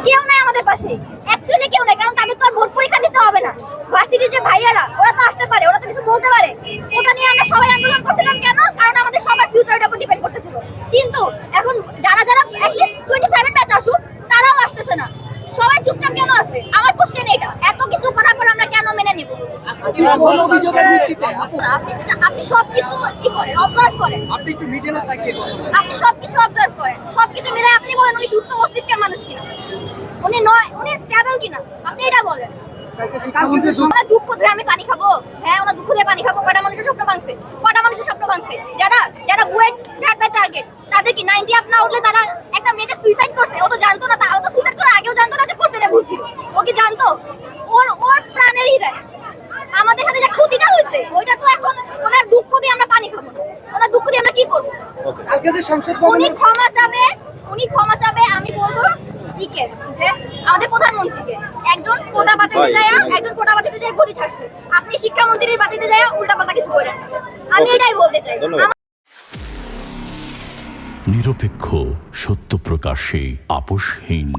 কেউ নাই আমাদের পাশে, অ্যাকচুয়ালি কেউ নাই, কারণ তাদের তো আর ভোট পরীক্ষা দিতে হবে না। ভার্সিটির যে ভাইয়ারা ওরা তো আসতে পারে, ওরা তো কিছু বলতে পারে। ওটা নিয়ে আমরা সবাই আন্দোলন করছিলাম কেন? কারণ আমাদের সবার ফিউচারের উপর ডিপেন্ড করতেছিল। কিন্তু এখন যারা যারা অ্যাটলিস্ট 27 ব্যাচ আসুক তারাও আসতেছে না, সবাই চুপচাপ কেন আছে? আমার কোশ্চেন এটা, এত কিছু করার পর আমরা কেন মেনে নিব? আপনি সবকিছু কি করেন, অবজার্ভ করেন, আপনি একটু মিডিয়াতে তাকিয়ে কথা বলেন। আপনি সবকিছু অবজার্ভ করেন, সবকিছু মিলে আপনি বলেন উনি সুস্থ মস্তিষ্কের মানুষ কিনা, উনি স্টেবল কিনা, আপনি এটা বলেন। ওনার দুঃখ ধরে আমি পানি খাবো? হ্যাঁ, ওনার দুঃখ দিয়ে পানি খাবো। কটা মানুষের স্বপ্ন ভাঙছে, কটা মানুষের স্বপ্ন ভাঙছে। যারা যারা বুয়েট টার্গেট, তাদের কি 90 আপ না উঠলে তারা একটা মেয়েকে সুইসাইড করছে? ও তো জানতো না, ও তো সুইসাইড করার আগেও জানতো না যে কোশ্চেনে ভুল ছিল। ও কি জানতো? ওর প্রাণেরই দেয়। আমাদের সাথে যে ক্ষতিটা হয়েছে ওইটা তো এখন ওনার দুঃখ দিয়ে আমরা পানি খাবো না, ওনার দুঃখ দিয়ে আমরা কি করবো? উনি ক্ষমা চাবে, আমি বলবো ইকে যে আমাদের প্রধানমন্ত্রীকে, একজন কোটা বাঁচাইতে যায়, গদি ছাড়ছে। আপনি শিক্ষামন্ত্রীর বাঁচাইতে যায় উল্টাপাল্টা কিছু করেন। আমি এটাই বলতে চাই। নিরপেক্ষ, সত্য প্রকাশে আপোষহীন।